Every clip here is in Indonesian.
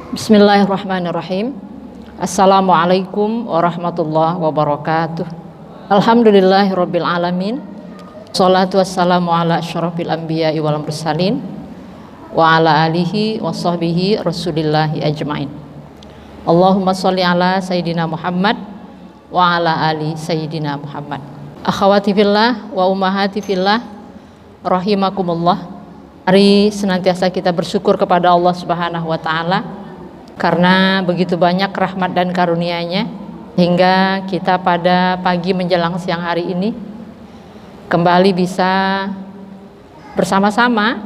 Bismillahirrahmanirrahim. Assalamualaikum warahmatullahi wabarakatuh. Alhamdulillahirabbil alamin. Shalatu wassalamu ala asyrafil anbiya'i wal mursalin wa ala alihi wa sahbihi rasulillahi ajmain. Allahumma sholli ala sayyidina Muhammad wa ala ali sayyidina Muhammad. Akhawati fillah wa ummahati fillah rahimakumullah. Mari senantiasa kita bersyukur kepada Allah Subhanahu wa taala karena begitu banyak rahmat dan karunia-Nya hingga kita pada pagi menjelang siang hari ini kembali bisa bersama-sama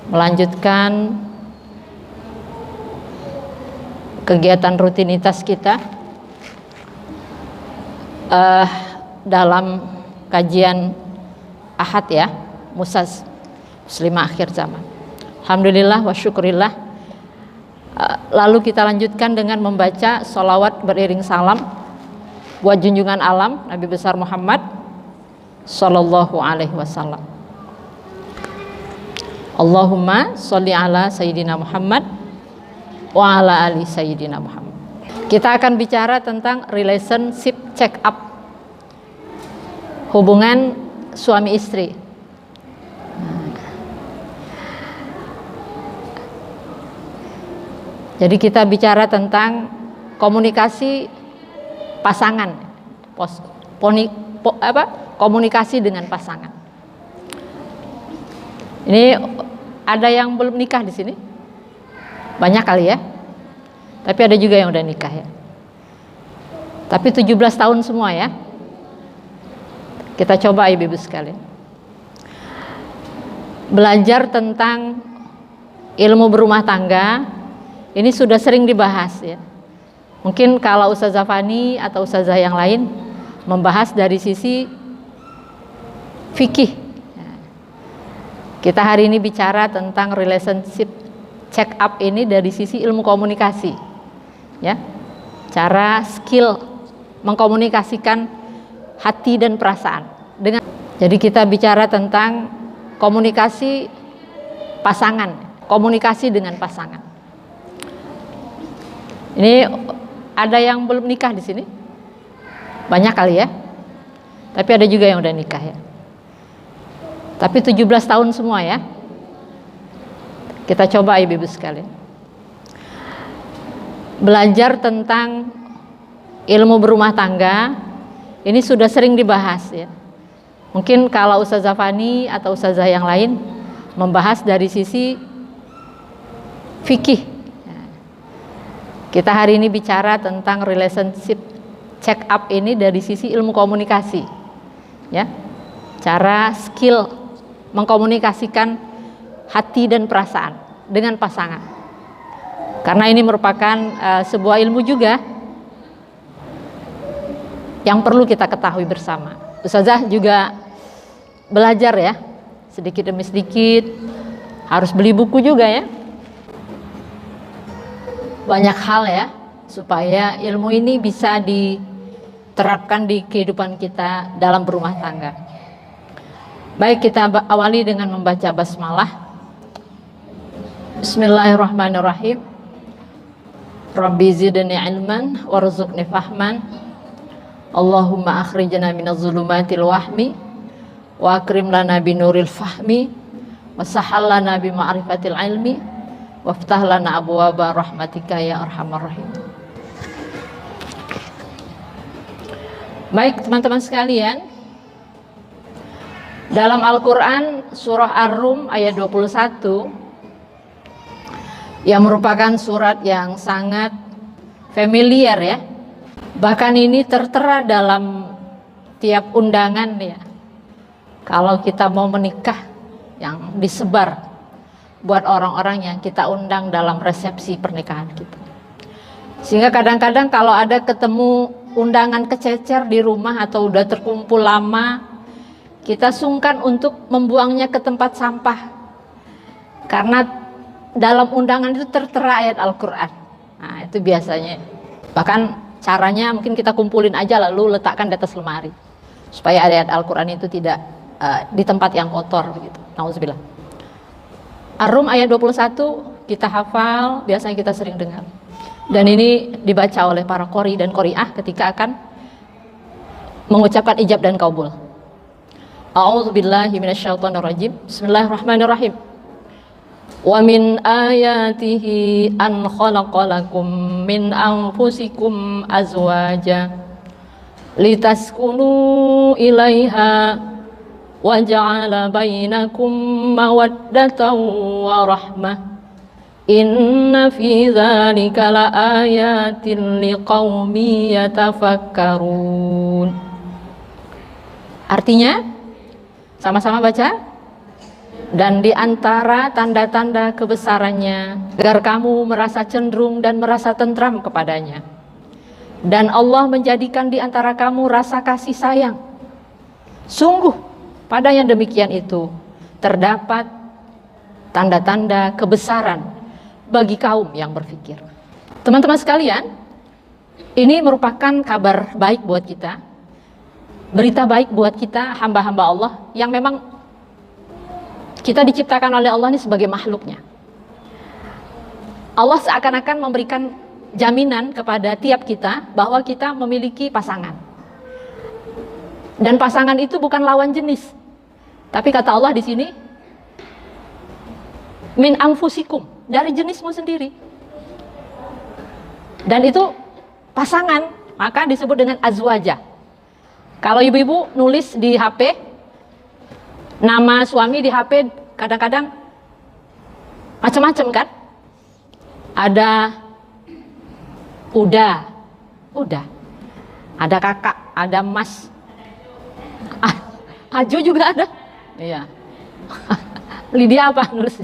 melanjutkan kegiatan rutinitas kita dalam kajian Ahad ya, Muslimah akhir zaman. Alhamdulillah wa syukurillah. Lalu kita lanjutkan dengan membaca sholawat beriring salam buat junjungan alam Nabi besar Muhammad Sallallahu alaihi wasallam. Allahumma sholli ala sayyidina Muhammad wa ala ali sayyidina Muhammad. Kita akan bicara tentang relationship check up, hubungan suami istri. Jadi kita bicara tentang komunikasi pasangan, komunikasi dengan pasangan. Ini ada yang belum nikah di sini? Banyak kali ya. Tapi ada juga yang udah nikah ya. Tapi 17 tahun semua ya. Kita coba ibu-ibu sekalian. Belajar tentang ilmu berumah tangga. Ini sudah sering dibahas ya. Mungkin kalau Ustazah Fani atau Ustazah yang lain membahas dari sisi fikih. Kita hari ini bicara tentang relationship check up ini dari sisi ilmu komunikasi. Ya. Cara skill mengkomunikasikan hati dan perasaan dengan. Jadi kita bicara tentang komunikasi pasangan, komunikasi dengan pasangan. Ini ada yang belum nikah di sini? Banyak kali ya. Tapi ada juga yang udah nikah ya. Tapi 17 tahun semua ya. Kita coba ibu-ibu sekalian. Belajar tentang ilmu berumah tangga ini sudah sering dibahas ya. Mungkin kalau Ustazah Fani atau Ustazah yang lain membahas dari sisi fikih. Kita hari ini bicara tentang relationship check up ini dari sisi ilmu komunikasi. Ya. Cara skill mengkomunikasikan hati dan perasaan dengan pasangan. Karena ini merupakan sebuah ilmu juga yang perlu kita ketahui bersama. Ustazah juga belajar ya, sedikit demi sedikit, harus beli buku juga ya. Banyak hal ya, supaya ilmu ini bisa diterapkan di kehidupan kita dalam berumah tangga. Baik, kita awali dengan membaca basmalah. Bismillahirrahmanirrahim. Rabbi zidni ilman warzuqni fahman. Allahumma akhrijna minaz zulumatil wahmi wa akrim lana binuril fahmi wa sahhal lana bi ma'rifatil ilmi waftah lana abwaaba rahmatika ya arhamar rahim. Baik teman-teman sekalian, dalam Al-Quran surah Ar-Rum ayat 21 yang merupakan surat yang sangat familiar ya. Bahkan ini tertera dalam tiap undangan ya. Kalau kita mau menikah yang disebar buat orang-orang yang kita undang dalam resepsi pernikahan kita. Sehingga kadang-kadang kalau ada ketemu undangan kececer di rumah atau udah terkumpul lama, kita sungkan untuk membuangnya ke tempat sampah. Karena dalam undangan itu tertera ayat Al-Quran. Nah itu biasanya. Bahkan caranya mungkin kita kumpulin aja lalu letakkan di atas lemari. Supaya ayat Al-Quran itu tidak di tempat yang kotor begitu. Nauzubillah. Ar-Rum ayat 21 kita hafal, biasanya kita sering dengar. Dan ini dibaca oleh para qori dan qori'ah ketika akan mengucapkan ijab dan qabul. A'udzubillahi minasyaitonirrajim. Bismillahirrahmanirrahim. Wa min ayatihi an khalaqalakum min anfusikum azwaja litaskunu ilaiha wa ja'ala bainakum mawaddatan wa rahmah. Inna fi dzalika laayatin liqaumin yatafakkarun. Artinya, sama-sama baca. Dan di antara tanda-tanda kebesarannya, agar kamu merasa cenderung dan merasa tentram kepadanya. Dan Allah menjadikan di antara kamu rasa kasih sayang. Sungguh, pada yang demikian itu, terdapat tanda-tanda kebesaran bagi kaum yang berpikir. Teman-teman sekalian, ini merupakan kabar baik buat kita, berita baik buat kita hamba-hamba Allah yang memang kita diciptakan oleh Allah ini sebagai makhluknya. Allah seakan-akan memberikan jaminan kepada tiap kita bahwa kita memiliki pasangan. Dan pasangan itu bukan lawan jenis. Tapi kata Allah di sini, min anfusikum, dari jenismu sendiri. Dan itu pasangan, maka disebut dengan azwaja. Kalau ibu-ibu nulis di HP, nama suami di HP kadang-kadang macam-macam kan? Ada udah, ada kakak, ada mas, Aju juga ada, iya. Lydia apa nulis?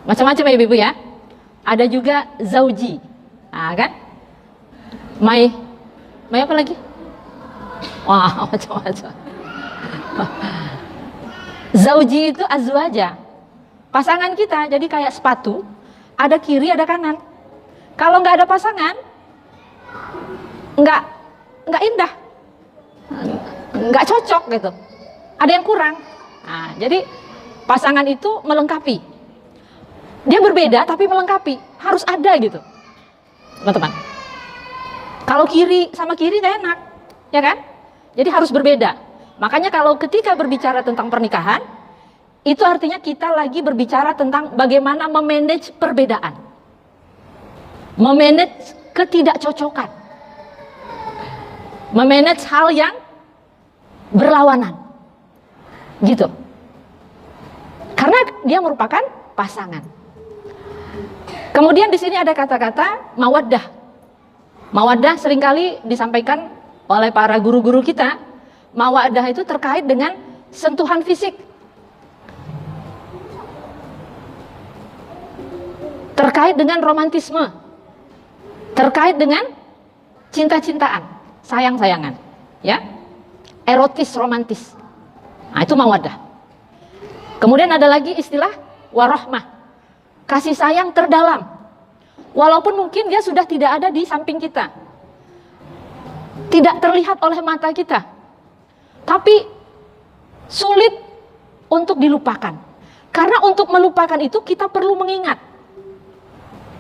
Macam-macam ya ibu-ibu ya. Ada juga zauji, kan? Mai apa lagi? Wah, macam-macam. Zauji itu azwaja, pasangan kita. Jadi kayak sepatu, ada kiri ada kanan. Kalau nggak ada pasangan, nggak indah, nggak cocok gitu. Ada yang kurang. Nah, jadi pasangan itu melengkapi. Dia berbeda tapi melengkapi, harus ada gitu, teman-teman. Kalau kiri sama kiri nggak enak, ya kan? Jadi harus berbeda. Makanya kalau ketika berbicara tentang pernikahan, itu artinya kita lagi berbicara tentang bagaimana memanage perbedaan, memanage ketidakcocokan, memanage hal yang berlawanan, gitu. Karena dia merupakan pasangan. Kemudian di sini ada kata-kata mawaddah. Mawaddah seringkali disampaikan oleh para guru-guru kita. Mawaddah itu terkait dengan sentuhan fisik, terkait dengan romantisme, terkait dengan cinta-cintaan, sayang-sayangan, ya, erotis, romantis. Nah, itu mawaddah. Kemudian ada lagi istilah warahmah, kasih sayang terdalam. Walaupun mungkin dia sudah tidak ada di samping kita, tidak terlihat oleh mata kita, tapi sulit untuk dilupakan. Karena untuk melupakan itu kita perlu mengingat.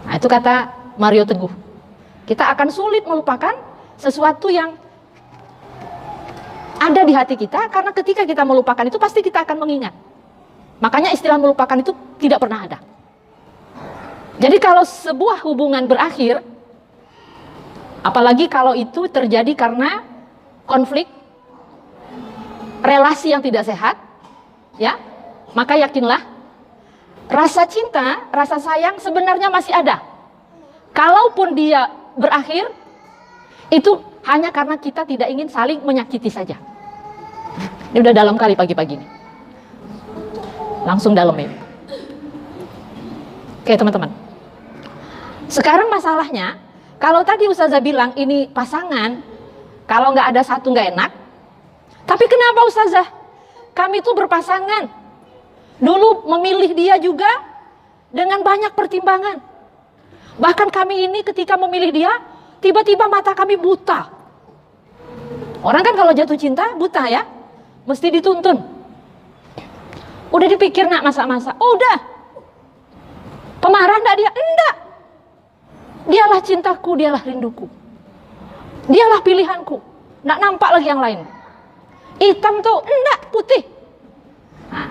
Nah, itu kata Mario Teguh. Kita akan sulit melupakan sesuatu yang ada di hati kita, karena ketika kita melupakan itu pasti kita akan mengingat. Makanya istilah melupakan itu tidak pernah ada. Jadi kalau sebuah hubungan berakhir, apalagi kalau itu terjadi karena konflik, relasi yang tidak sehat, ya, maka yakinlah rasa cinta, rasa sayang sebenarnya masih ada. Kalaupun dia berakhir, itu hanya karena kita tidak ingin saling menyakiti saja. Ini udah dalam kali pagi-pagi ini. Langsung dalam ini. Oke teman-teman. Sekarang masalahnya, kalau tadi Ustazah bilang ini pasangan, kalau nggak ada satu nggak enak. Tapi kenapa Ustazah? Kami itu berpasangan. Dulu memilih dia juga dengan banyak pertimbangan. Bahkan kami ini ketika memilih dia, tiba-tiba mata kami buta. Orang kan kalau jatuh cinta buta ya, mesti dituntun. Udah dipikir nak masa-masa? Oh, udah. Pemarah enggak dia? Enggak. Dialah cintaku, dialah rinduku. Dialah pilihanku. Enggak nampak lagi yang lain. Hitam tuh enggak, putih. Nah.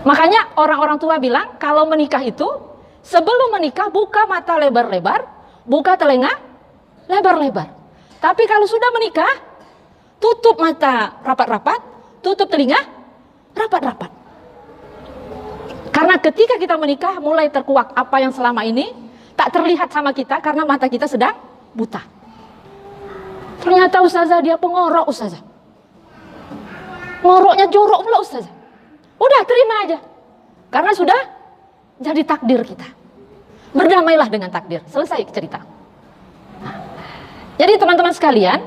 Makanya orang-orang tua bilang kalau menikah itu sebelum menikah buka mata lebar-lebar, buka telinga lebar-lebar. Tapi kalau sudah menikah, tutup mata rapat-rapat, tutup telinga rapat-rapat. Karena ketika kita menikah mulai terkuak apa yang selama ini tak terlihat sama kita karena mata kita sedang buta. Ternyata ustazah dia pengorok ustazah. Ngoroknya jorok pula ustazah. Udah terima aja. Karena sudah jadi takdir kita. Berdamailah dengan takdir. Selesai cerita. Nah, jadi teman-teman sekalian,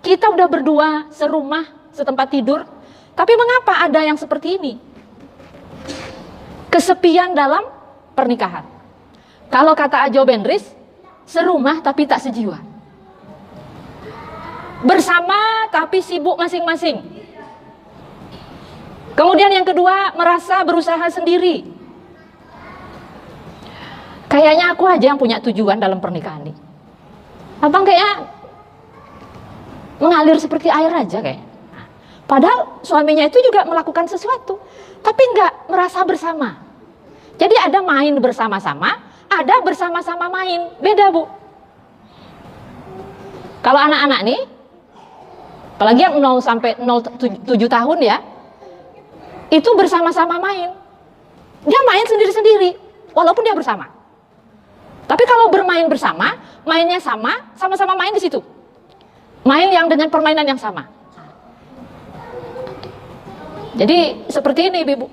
kita udah berdua serumah, setempat tidur. Tapi mengapa ada yang seperti ini? Kesepian dalam pernikahan. Kalau kata Ajo Bendris, serumah tapi tak sejiwa. Bersama tapi sibuk masing-masing. Kemudian yang kedua, merasa berusaha sendiri. Kayaknya aku aja yang punya tujuan dalam pernikahan ini. Abang kayaknya mengalir seperti air aja kayaknya. Padahal suaminya itu juga melakukan sesuatu, tapi nggak merasa bersama. Jadi ada main bersama-sama, ada bersama-sama main. Beda, Bu. Kalau anak-anak nih, apalagi yang 0 sampai 7 tahun ya, itu bersama-sama main. Dia main sendiri-sendiri, walaupun dia bersama. Tapi kalau bermain bersama, mainnya sama-sama main di situ. Main yang dengan permainan yang sama. Jadi seperti ini Ibu,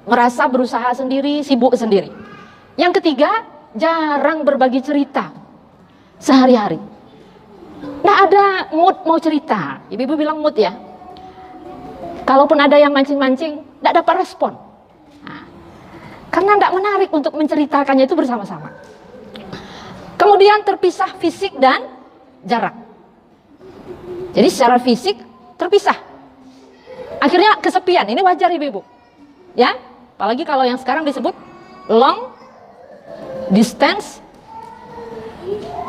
merasa berusaha sendiri, sibuk sendiri. Yang ketiga, jarang berbagi cerita sehari-hari. Nggak ada mood mau cerita. Ibu bilang mood ya. Kalaupun ada yang mancing-mancing, nggak dapat respon. Nah, karena nggak menarik untuk menceritakannya itu bersama-sama. Kemudian terpisah fisik dan jarak. Jadi secara fisik terpisah. Akhirnya kesepian, ini wajar ibu-ibu. Ya, apalagi kalau yang sekarang disebut long distance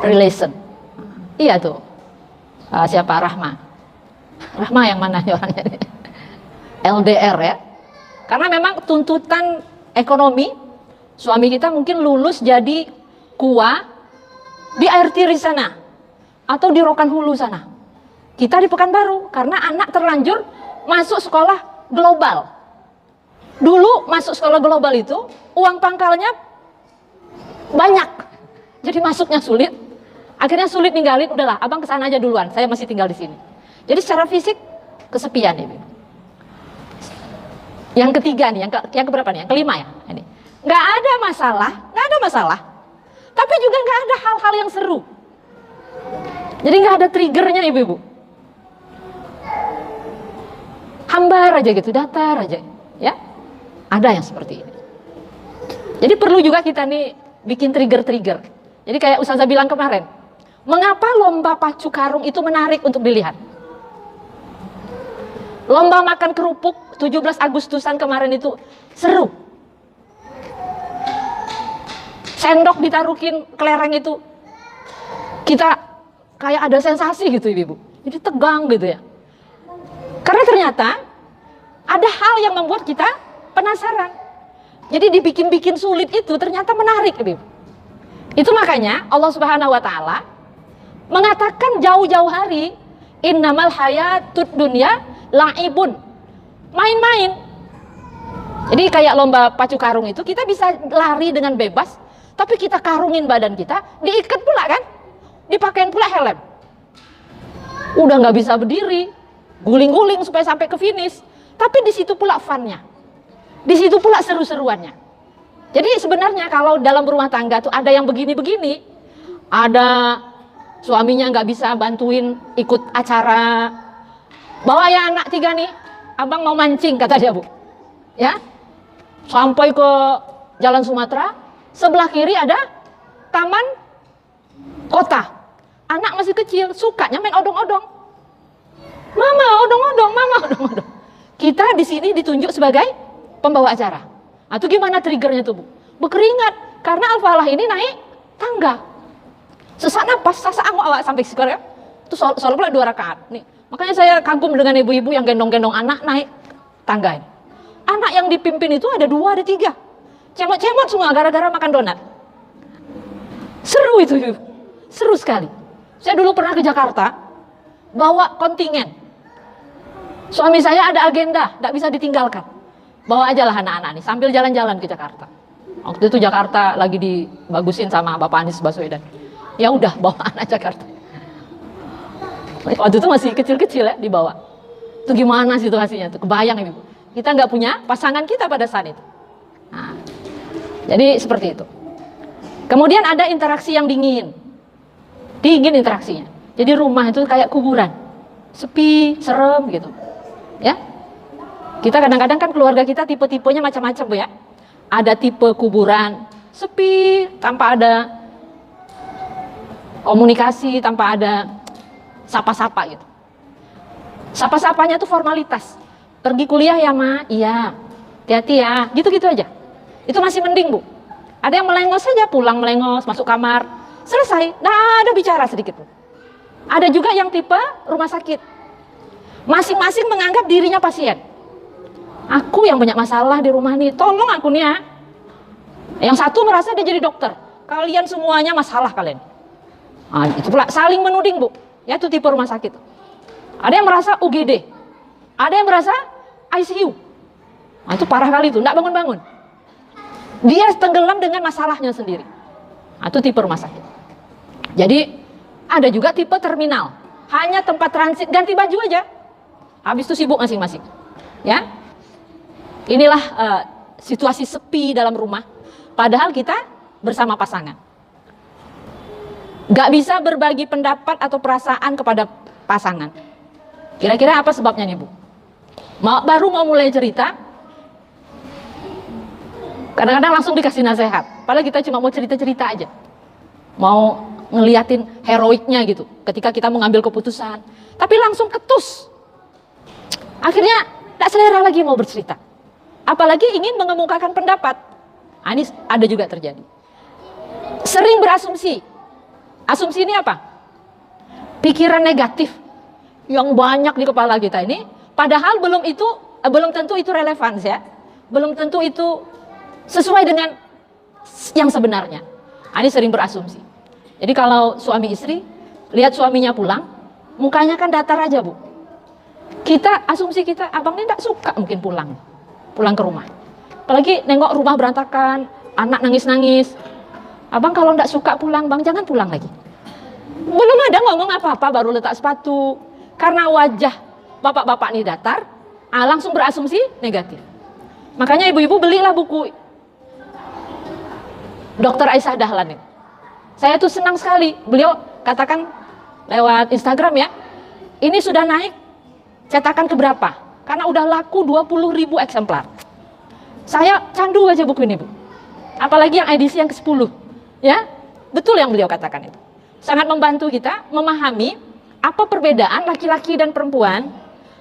relation. Iya tuh. Siapa Rahma? Rahma yang mana orangnya? LDR ya. Karena memang tuntutan ekonomi, suami kita mungkin lulus jadi KUA di air tiri sana atau di Rokan Hulu sana. Kita di Pekanbaru karena anak terlanjur masuk sekolah global. Dulu masuk sekolah global itu uang pangkalnya banyak, jadi masuknya sulit. Akhirnya sulit ninggalin, udahlah abang kesana aja duluan, saya masih tinggal di sini. Jadi secara fisik kesepian ya. Yang ketiga nih, yang keberapa nih? Yang kelima ya. Ini nggak ada masalah, tapi juga nggak ada hal-hal yang seru. Jadi nggak ada triggernya ibu-ibu. Hambar aja gitu, datar aja, ya. Ada yang seperti ini. Jadi perlu juga kita nih bikin trigger-trigger. Jadi kayak Ustazah bilang kemarin, mengapa lomba pacu karung itu menarik untuk dilihat? Lomba makan kerupuk 17 Agustusan kemarin itu seru. Sendok ditaruhin kelereng itu, kita kayak ada sensasi gitu ibu. Jadi tegang gitu ya. Karena ternyata ada hal yang membuat kita penasaran. Jadi dibikin-bikin sulit itu ternyata menarik ibu. Itu makanya Allah Subhanahu wa taala mengatakan jauh-jauh hari, innamal hayatud dunya la'ibun. Main-main. Jadi kayak lomba pacu karung itu kita bisa lari dengan bebas, tapi kita karungin badan kita, diikat pula kan? Dipakein pula helm. Udah nggak bisa berdiri, guling-guling supaya sampai ke finish. Tapi di situ pula funnya. Di situ pula seru-seruannya. Jadi sebenarnya kalau dalam rumah tangga tuh ada yang begini-begini, ada suaminya nggak bisa bantuin ikut acara, bawa ya anak 3 nih, abang mau mancing kata dia bu, ya, sampai ke Jalan Sumatera, sebelah kiri ada taman kota, anak masih kecil, sukanya main odong-odong, mama odong-odong, mama odong-odong. Kita di sini ditunjuk sebagai pembawa acara. Atau gimana triggernya tuh Bu? Berkeringat karena Al-Falah ini naik tangga. Sesak napas, sesak awak sampai sekarang. Itu sholat pula 2 rakaat. Nih, makanya saya kagum dengan ibu-ibu yang gendong-gendong anak naik tangga ini. Anak yang dipimpin itu ada 2, ada 3. Cemot-cemot semua gara-gara makan donat. Seru itu, Ibu. Seru sekali. Saya dulu pernah ke Jakarta, bawa kontingen. Suami saya ada agenda, tidak bisa ditinggalkan. Bawa aja lah anak-anak nih, sambil jalan-jalan ke Jakarta. Waktu itu Jakarta lagi dibagusin sama Bapak Anies Baswedan. Ya udah, bawa anak Jakarta. Waktu itu masih kecil-kecil ya, dibawa. Itu gimana situasinya tuh? Kebayang Ibu. Kita nggak punya pasangan kita pada saat itu. Nah, jadi seperti itu. Kemudian ada interaksi yang dingin. Dingin interaksinya. Jadi rumah itu kayak kuburan. Sepi, serem gitu. Ya. Kita kadang-kadang kan keluarga kita tipe-tipenya macam-macam Bu ya. Ada tipe kuburan, sepi, tanpa ada komunikasi, tanpa ada sapa-sapa gitu. Sapa-sapanya tuh formalitas. Pergi kuliah ya Ma? Iya. Hati-hati ya. Gitu-gitu aja. Itu masih mending Bu. Ada yang melengos saja, pulang melengos, masuk kamar, selesai. Nah, ada bicara sedikit Bu. Ada juga yang tipe rumah sakit. Masing-masing menganggap dirinya pasien. Aku yang banyak masalah di rumah nih, tolong aku nih ya. Yang satu merasa dia jadi dokter. Kalian semuanya masalah kalian. Nah, itu pula saling menuding Bu. Ya, itu tipe rumah sakit. Ada yang merasa UGD. Ada yang merasa ICU. Nah, itu parah kali itu, enggak bangun-bangun. Dia tenggelam dengan masalahnya sendiri. Nah, itu tipe rumah sakit. Jadi ada juga tipe terminal. Hanya tempat transit, ganti baju aja. Habis itu sibuk masing-masing. Ya. Inilah situasi sepi dalam rumah. Padahal kita bersama pasangan. Gak bisa berbagi pendapat atau perasaan kepada pasangan. Kira-kira apa sebabnya nih Bu? Baru mau mulai cerita, kadang-kadang langsung dikasih nasihat. Padahal kita cuma mau cerita-cerita aja. Mau ngeliatin heroiknya gitu. Ketika kita mengambil keputusan. Tapi langsung ketus. Akhirnya tak selera lagi mau bercerita. Apalagi ingin mengemukakan pendapat. Ini ada juga terjadi. Sering berasumsi. Asumsi ini apa? Pikiran negatif yang banyak di kepala kita ini. Padahal belum tentu itu relevan ya. Belum tentu itu sesuai dengan yang sebenarnya. Ini sering berasumsi. Jadi kalau suami istri lihat suaminya pulang, mukanya kan datar aja Bu. Asumsi kita, abang ini tidak suka mungkin pulang ke rumah. Apalagi nengok rumah berantakan, anak nangis-nangis. Abang kalau tidak suka pulang, bang jangan pulang lagi. Belum ada ngomong apa-apa, baru letak sepatu. Karena wajah bapak-bapak ini datar, langsung berasumsi negatif. Makanya ibu-ibu belilah buku Dr. Aisyah Dahlan ini. Saya tuh senang sekali. Beliau katakan lewat Instagram ya, ini sudah naik cetakan keberapa? Karena udah laku 20.000 eksemplar. Saya candu aja buku ini Bu. Apalagi yang edisi yang ke-10. Ya, betul yang beliau katakan itu. Sangat membantu kita memahami apa perbedaan laki-laki dan perempuan,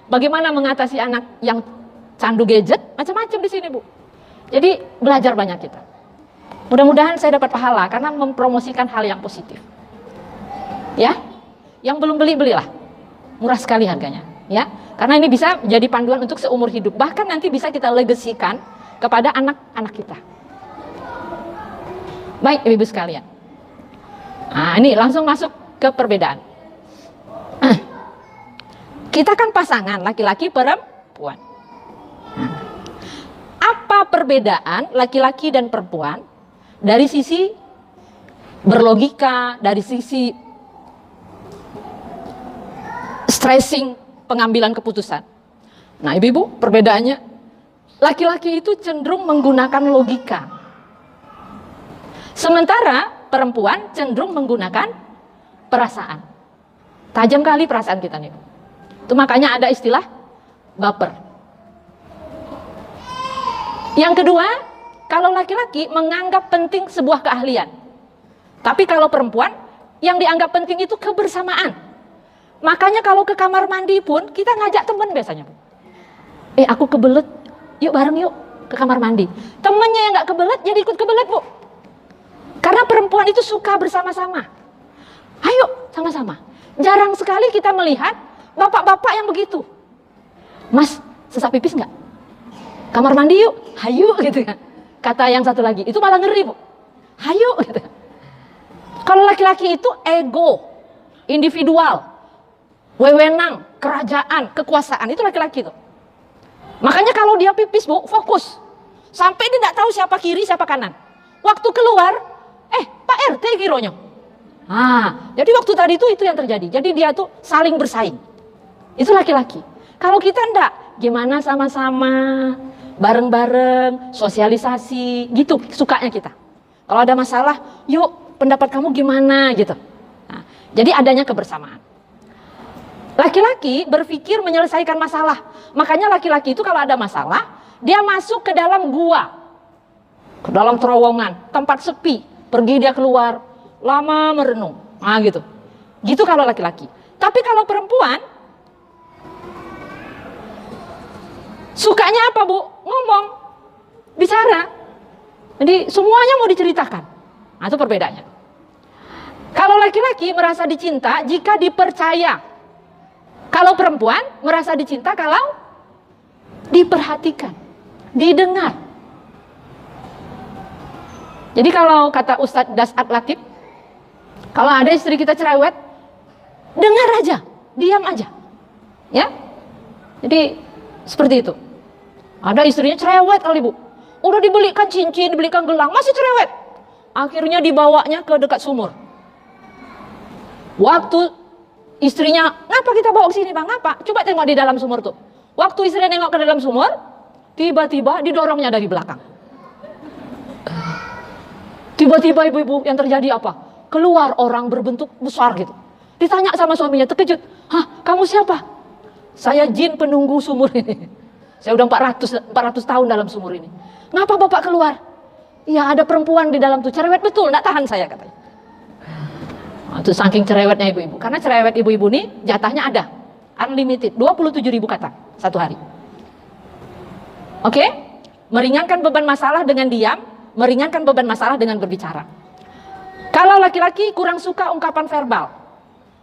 bagaimana mengatasi anak yang candu gadget, macam-macam di sini Bu. Jadi belajar banyak kita. Mudah-mudahan saya dapat pahala karena mempromosikan hal yang positif. Ya, yang belum belilah, murah sekali harganya. Ya, karena ini bisa menjadi panduan untuk seumur hidup. Bahkan nanti bisa kita legasikan kepada anak-anak kita. Baik, ibu-ibu sekalian. Nah, ini langsung masuk ke perbedaan. Kita kan pasangan laki-laki perempuan. Apa perbedaan laki-laki dan perempuan dari sisi berlogika, dari sisi stressing pengambilan keputusan? Nah, ibu-ibu, perbedaannya laki-laki itu cenderung menggunakan logika. Sementara perempuan cenderung menggunakan perasaan. Tajam kali perasaan kita nih. Itu makanya ada istilah baper. Yang kedua, kalau laki-laki menganggap penting sebuah keahlian. Tapi kalau perempuan, yang dianggap penting itu kebersamaan. Makanya kalau ke kamar mandi pun kita ngajak teman biasanya Bu. Aku kebelet, yuk bareng yuk ke kamar mandi. Temennya yang nggak kebelet jadi ikut kebelet, Bu. Karena perempuan itu suka bersama-sama. Ayo sama-sama. Jarang sekali kita melihat bapak-bapak yang begitu. Mas, sesak pipis nggak? Kamar mandi yuk, hayu gitu kan. Kata yang satu lagi, itu malah ngeri, Bu. Hayu gitu. Kalau laki-laki itu ego, individual, wewenang, kerajaan, kekuasaan, itu laki-laki tuh. Makanya kalau dia pipis, Bu, fokus. Sampai dia tidak tahu siapa kiri, siapa kanan. Waktu keluar, Pak RT kironya. Jadi waktu tadi itu yang terjadi. Jadi dia tuh saling bersaing. Itu laki-laki. Kalau kita enggak, gimana sama-sama, bareng-bareng, sosialisasi, gitu sukanya kita. Kalau ada masalah, yuk pendapat kamu gimana gitu. Jadi adanya kebersamaan. Laki-laki berpikir menyelesaikan masalah. Makanya laki-laki itu kalau ada masalah, dia masuk ke dalam gua, ke dalam terowongan, tempat sepi, pergi dia keluar, lama merenung. Gitu. Gitu kalau laki-laki. Tapi kalau perempuan, sukanya apa, Bu? Ngomong, bicara. Jadi semuanya mau diceritakan. Itu perbedaannya. Kalau laki-laki merasa dicinta jika dipercaya. Kalau perempuan merasa dicinta kalau diperhatikan, didengar. Jadi kalau kata Ustadz Das'ad Latif, kalau ada istri kita cerewet, dengar aja, diam aja. Ya. Jadi seperti itu. Ada istrinya cerewet kali, Bu. Udah dibelikan cincin, dibelikan gelang, masih cerewet. Akhirnya dibawanya ke dekat sumur. Waktu istrinya, ngapa kita bawa ke sini, Bang? Ngapa? Coba tengok di dalam sumur tuh. Waktu istrinya nengok ke dalam sumur, tiba-tiba didorongnya dari belakang. Tiba-tiba ibu-ibu yang terjadi apa? Keluar orang berbentuk besar gitu. Ditanya sama suaminya, terkejut. Kamu siapa? Saya jin penunggu sumur ini. Saya udah 400 tahun dalam sumur ini. Ngapa Bapak keluar? Ya ada perempuan di dalam tuh, cerewet betul, enggak tahan saya katanya. Itu saking cerewetnya ibu-ibu. Karena cerewet ibu-ibu nih jatahnya ada. Unlimited, 27.000 kata satu hari. Oke? Meringankan beban masalah dengan diam, meringankan beban masalah dengan berbicara. Kalau laki-laki kurang suka ungkapan verbal,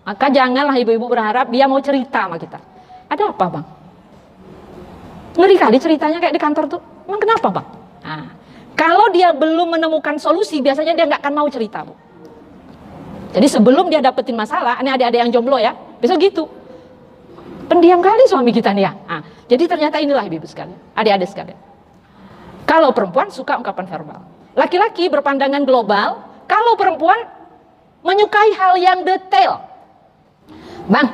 maka janganlah ibu-ibu berharap dia mau cerita sama kita. Ada apa, Bang? Ngeri kali ceritanya kayak di kantor tuh. Emang kenapa, Bang? Kalau dia belum menemukan solusi, biasanya dia nggak akan mau cerita, Bu. Jadi sebelum dia dapetin masalah, ini adik-adik yang jomblo ya, besok gitu. Pendiam kali suami kita nih ya. Jadi ternyata inilah ibu-ibu sekalian, adik-adik sekalian. Kalau perempuan suka ungkapan verbal. Laki-laki berpandangan global, kalau perempuan menyukai hal yang detail. Bang,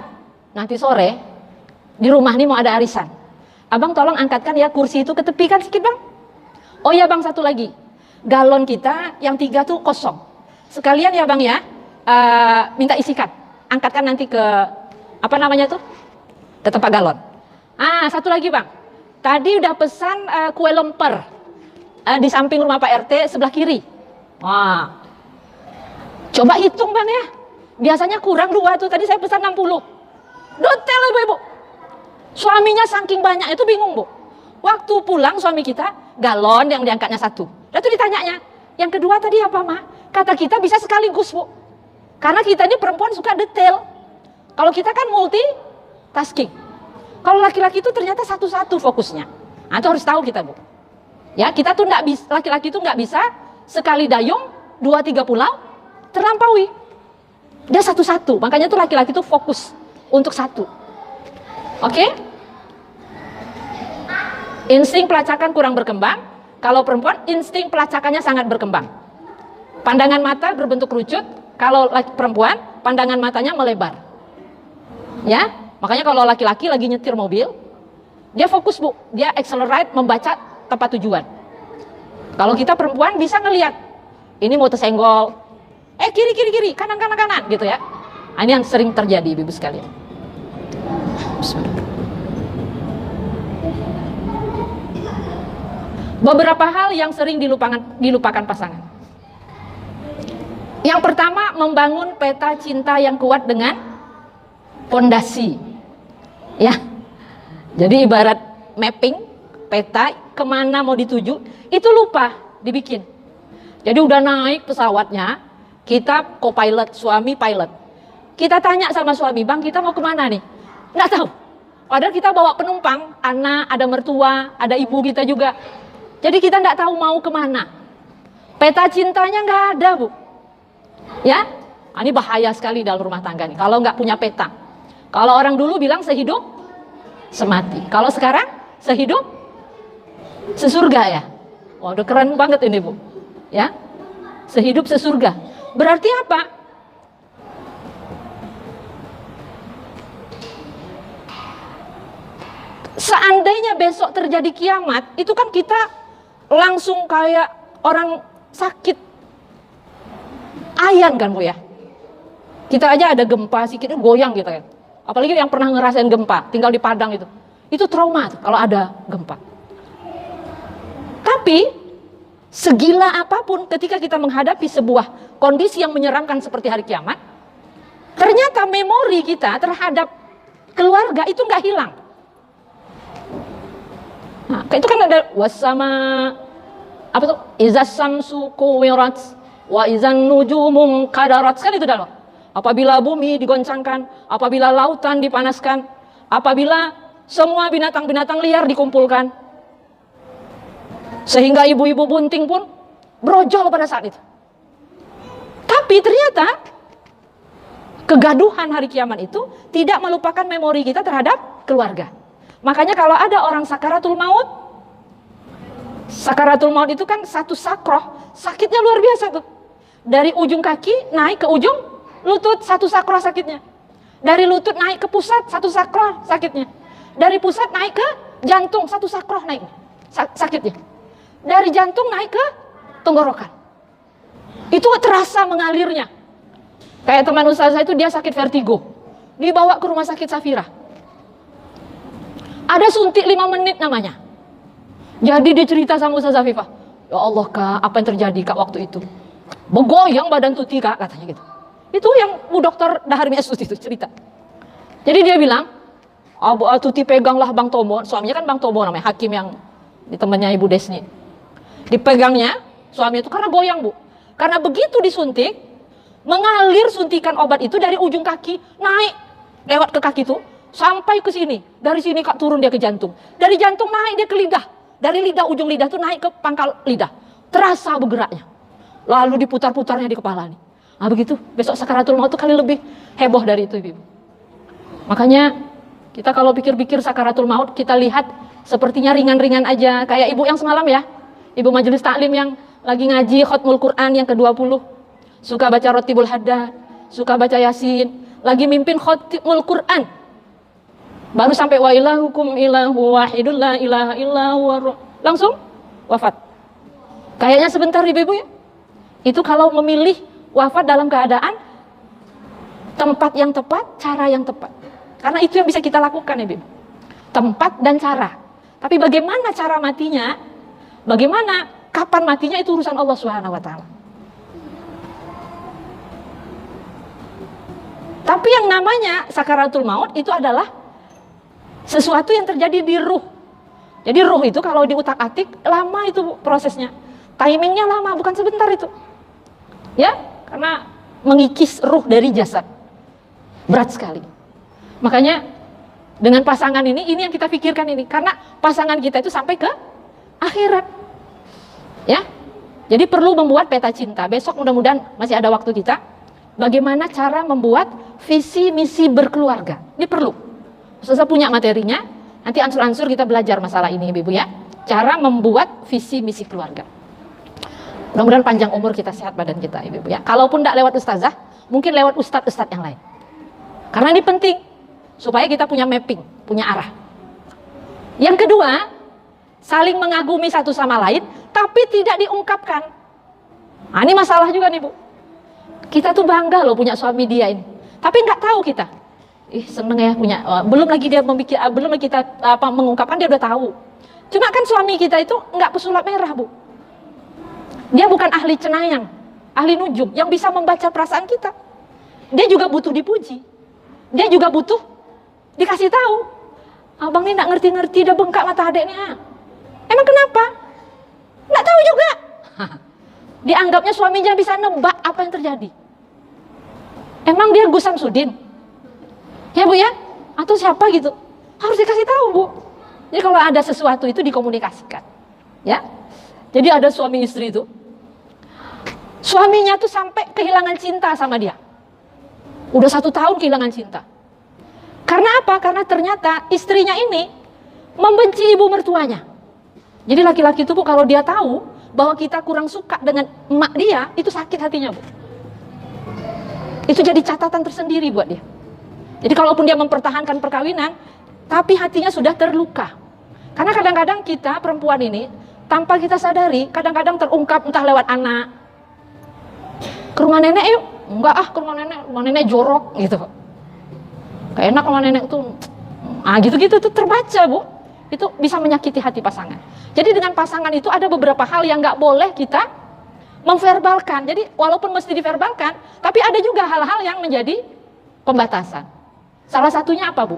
nanti sore di rumah nih mau ada arisan. Abang tolong angkatkan ya kursi itu ke tepi kan sedikit, Bang. Oh ya Bang, satu lagi. Galon kita yang 3 tuh kosong. Sekalian ya Bang ya. Minta isikan, angkatkan nanti ke apa namanya tuh, ke tempat galon. Satu lagi Bang, tadi udah pesan kue lemper di samping rumah Pak RT sebelah kiri. Coba hitung Bang ya, biasanya kurang 2 tuh, tadi saya pesan 60. Detail ibu-ibu. Suaminya saking banyak itu bingung, Bu. Waktu pulang suami kita, galon yang diangkatnya 1. Lalu ditanyanya, yang kedua tadi apa Mah? Kata kita bisa sekaligus, Bu. Karena kita ini perempuan suka detail. Kalau kita kan multitasking. Kalau laki-laki itu ternyata satu-satu fokusnya. Itu harus tahu kita, Bu. Ya, kita tuh nggak bisa, laki-laki itu nggak bisa sekali dayung 2-3 pulau terlampaui. Dia satu-satu. Makanya tuh laki-laki itu fokus untuk satu. Oke? Insting pelacakan kurang berkembang. Kalau perempuan insting pelacakannya sangat berkembang. Pandangan mata berbentuk kerucut. Kalau perempuan, pandangan matanya melebar. Ya, makanya kalau laki-laki lagi nyetir mobil, dia fokus, Bu. Dia accelerate membaca tempat tujuan. Kalau kita perempuan bisa ngelihat, ini mau tersenggol, kiri, kanan, gitu ya. Ini yang sering terjadi, ibu sekalian. Beberapa hal yang sering dilupakan pasangan. Yang pertama, membangun peta cinta yang kuat dengan fondasi. Ya. Jadi ibarat mapping, peta, kemana mau dituju, itu lupa dibikin. Jadi udah naik pesawatnya, kita co-pilot, suami pilot. Kita tanya sama suami, bang kita mau kemana nih? Nggak tahu. Padahal kita bawa penumpang, anak, ada mertua, ada ibu kita juga. Jadi kita nggak tahu mau kemana. Peta cintanya nggak ada, Bu. Ya, ini bahaya sekali dalam rumah tangga nih. Kalau nggak punya peta. Kalau orang dulu bilang sehidup, semati. Kalau sekarang sehidup, sesurga ya. Wah, udah keren banget ini, Bu. Ya, sehidup sesurga. Berarti apa? Seandainya besok terjadi kiamat, itu kan kita langsung kayak orang sakit ayan kan Bu ya. Kita aja ada gempa sedikit goyang gitu kan. Apalagi yang pernah ngerasain gempa, tinggal di Padang itu. Itu trauma tuh, kalau ada gempa. Tapi segila apapun ketika kita menghadapi sebuah kondisi yang menyeramkan seperti hari kiamat, ternyata memori kita terhadap keluarga itu nggak hilang. Nah, itu kan ada wasama apa tuh? Izas samsu kuwirat wa izan nujumu qadarat, kan itu dalam. Apabila bumi digoncangkan, apabila lautan dipanaskan, apabila semua binatang-binatang liar dikumpulkan, sehingga ibu-ibu bunting pun brojol pada saat itu. Tapi ternyata kegaduhan hari kiamat itu tidak melupakan memori kita terhadap keluarga. Makanya kalau ada orang sakaratul maut itu kan satu sakroh, sakitnya luar biasa tuh. Dari ujung kaki naik ke ujung lutut, satu sakroh sakitnya. Dari lutut naik ke pusat, satu sakroh sakitnya. Dari pusat naik ke jantung, satu sakroh naik sakitnya. Dari jantung naik ke tenggorokan. Itu terasa mengalirnya. Kayak teman usaha saya itu dia sakit vertigo, dibawa ke rumah sakit Safira. Ada suntik 5 menit namanya. Jadi dia cerita sama Ustaz Afifah, ya Allah Kak, apa yang terjadi Kak waktu itu? Begoyang badan Tuti Kak, katanya gitu. Itu yang Bu Dokter Daharmi Astuti itu cerita. Jadi dia bilang, Tuti peganglah Bang Tomo, suaminya kan Bang Tomo namanya, hakim yang di temannya Ibu Desni. Dipegangnya, suami itu karena goyang Bu. Karena begitu disuntik, mengalir suntikan obat itu dari ujung kaki, naik, lewat ke kaki itu, sampai ke sini. Dari sini Kak turun dia ke jantung. Dari jantung naik dia ke lidah. Dari lidah, ujung lidah itu naik ke pangkal lidah. Terasa bergeraknya. Lalu diputar-putarnya di kepala nih. Nah begitu, besok sakaratul maut itu kali lebih heboh dari itu Ibu. Makanya kita kalau pikir-pikir sakaratul maut, kita lihat sepertinya ringan-ringan aja. Kayak Ibu yang semalam ya. Ibu majelis taklim yang lagi ngaji Khatmul Quran yang ke-20. Suka baca Rotibul Haddad, suka baca Yasin. Lagi mimpin Khatmul Quran. Baru sampai wa ilahukum ilahu wahidul la ilaha illahu, langsung wafat. Kayaknya sebentar Ibu ya. Itu kalau memilih wafat dalam keadaan tempat yang tepat, cara yang tepat. Karena itu yang bisa kita lakukan Ibu. Tempat dan cara. Tapi bagaimana cara matinya? Bagaimana kapan matinya itu urusan Allah Subhanahu wa taala. Tapi yang namanya sakaratul maut itu adalah sesuatu yang terjadi di ruh. Jadi ruh itu kalau diutak-atik lama itu prosesnya. Timingnya lama, bukan sebentar itu. Ya, karena mengikis ruh dari jasad. Berat sekali. Makanya dengan pasangan ini yang kita pikirkan ini. Karena pasangan kita itu sampai ke akhirat. Ya. Jadi perlu membuat peta cinta. Besok mudah-mudahan masih ada waktu kita. Bagaimana cara membuat visi misi berkeluarga. Ini perlu. Ustazah punya materinya, nanti ansur-ansur kita belajar masalah ini Ibu ya. Cara membuat visi misi keluarga. Mudah-mudahan panjang umur kita, sehat badan kita Ibu ya. Kalaupun tidak lewat ustazah, mungkin lewat ustadz-ustadz yang lain. Karena ini penting, supaya kita punya mapping, punya arah. Yang kedua, saling mengagumi satu sama lain, tapi tidak diungkapkan. Nah, ini masalah juga nih Bu. Kita tuh bangga loh punya suami dia ini. Tapi nggak tahu kita. Seneng ya punya, belum lagi dia belum lagi kita mengungkapkan, dia udah tahu. Cuma kan suami kita itu nggak pesulap merah Bu. Dia bukan ahli cenayang, ahli nujum yang bisa membaca perasaan kita. Dia juga butuh dipuji. Dia juga butuh dikasih tahu. Abang ini nggak ngerti-ngerti, udah bengkak mata adeknya. Emang kenapa? Nggak tahu juga. Dianggapnya suaminya bisa nebak apa yang terjadi. Emang dia Gus Samsudin? Ya Bu ya? Atau siapa gitu? Harus dikasih tahu Bu. Jadi kalau ada sesuatu itu dikomunikasikan. Ya. Jadi ada suami istri itu. Suaminya tuh sampai kehilangan cinta sama dia. Udah 1 tahun kehilangan cinta. Karena apa? Karena ternyata istrinya ini membenci ibu mertuanya. Jadi laki-laki itu Bu, kalau dia tahu bahwa kita kurang suka dengan emak dia, itu sakit hatinya Bu. Itu jadi catatan tersendiri buat dia. Jadi kalaupun dia mempertahankan perkawinan, tapi hatinya sudah terluka. Karena kadang-kadang kita perempuan ini, tanpa kita sadari, kadang-kadang terungkap entah lewat anak. Ke rumah nenek yuk. Enggak ah, ke rumah nenek jorok gitu. Gak enak rumah nenek tuh. Gitu-gitu tuh terbaca Bu. Itu bisa menyakiti hati pasangan. Jadi dengan pasangan itu ada beberapa hal yang gak boleh kita memverbalkan. Jadi walaupun mesti diverbalkan, tapi ada juga hal-hal yang menjadi pembatasan. Salah satunya apa Bu?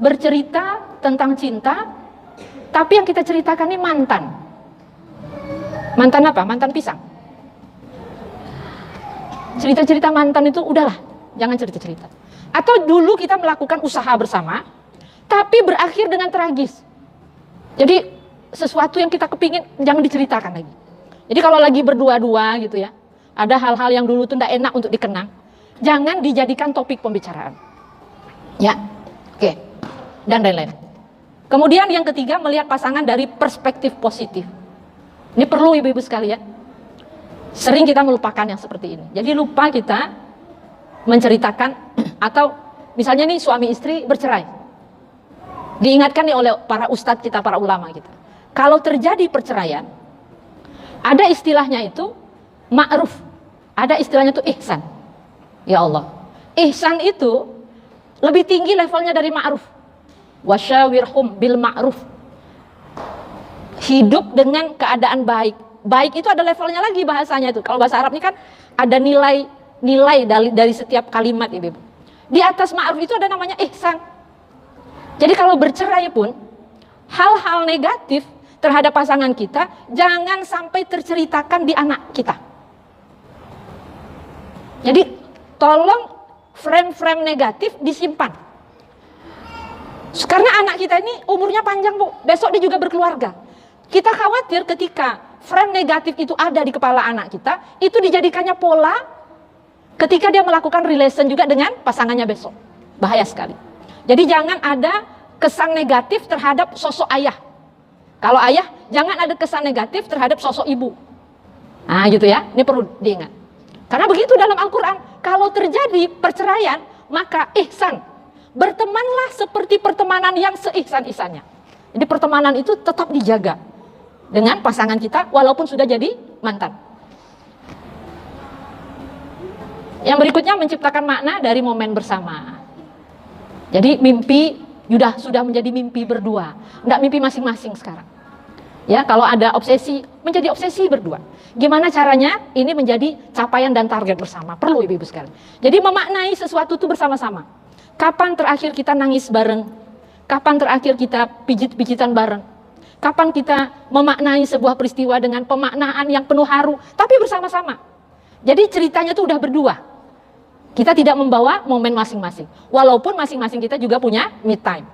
Bercerita tentang cinta, tapi yang kita ceritakan ini mantan. Mantan apa? Mantan pisang. Cerita-cerita mantan itu udahlah, jangan cerita-cerita. Atau dulu kita melakukan usaha bersama, tapi berakhir dengan tragis. Jadi sesuatu yang kita kepingin jangan diceritakan lagi. Jadi kalau lagi berdua-dua gitu ya, ada hal-hal yang dulu tuh tidak enak untuk dikenang, jangan dijadikan topik pembicaraan. Ya, oke. Dan lain-lain. Kemudian yang ketiga, melihat pasangan dari perspektif positif. Ini perlu ibu-ibu sekalian. Sering kita melupakan yang seperti ini. Jadi lupa kita menceritakan, atau misalnya nih suami istri bercerai. Diingatkan nih oleh para ustadz kita, para ulama kita. Kalau terjadi perceraian, ada istilahnya itu ma'ruf. Ada istilahnya itu ihsan. Ya Allah. Ihsan itu lebih tinggi levelnya dari ma'ruf. Wasyawirhum bil ma'ruf. Hidup dengan keadaan baik. Baik itu ada levelnya lagi bahasanya itu. Kalau bahasa Arab ini kan ada nilai dari setiap kalimat Ibu. Di atas ma'ruf itu ada namanya ihsan. Jadi kalau bercerai pun hal-hal negatif terhadap pasangan kita jangan sampai terceritakan di anak kita. Jadi tolong frame-frame negatif disimpan. Karena anak kita ini umurnya panjang Bu. Besok dia juga berkeluarga. Kita khawatir ketika frame negatif itu ada di kepala anak kita, itu dijadikannya pola ketika dia melakukan relation juga dengan pasangannya besok. Bahaya sekali. Jadi jangan ada kesan negatif terhadap sosok ayah. Kalau ayah, jangan ada kesan negatif terhadap sosok ibu. Nah gitu ya, ini perlu diingat. Karena begitu dalam Al-Quran, kalau terjadi perceraian, maka ihsan. Bertemanlah seperti pertemanan yang seihsan-ihsannya. Jadi pertemanan itu tetap dijaga dengan pasangan kita walaupun sudah jadi mantan. Yang berikutnya menciptakan makna dari momen bersama. Jadi mimpi sudah menjadi mimpi berdua, enggak mimpi masing-masing sekarang. Ya, kalau ada obsesi, menjadi obsesi berdua. Gimana caranya ini menjadi capaian dan target bersama? Perlu ibu-ibu sekalian. Jadi memaknai sesuatu itu bersama-sama. Kapan terakhir kita nangis bareng? Kapan terakhir kita pijit-pijitan bareng? Kapan kita memaknai sebuah peristiwa dengan pemaknaan yang penuh haru, tapi bersama-sama. Jadi ceritanya itu udah berdua. Kita tidak membawa momen masing-masing. Walaupun masing-masing kita juga punya me time.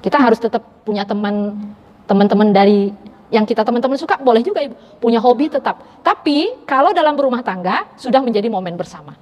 Kita harus tetap punya teman-teman dari yang kita teman-teman suka, boleh juga punya hobi tetap. Tapi kalau dalam berumah tangga sudah menjadi momen bersama.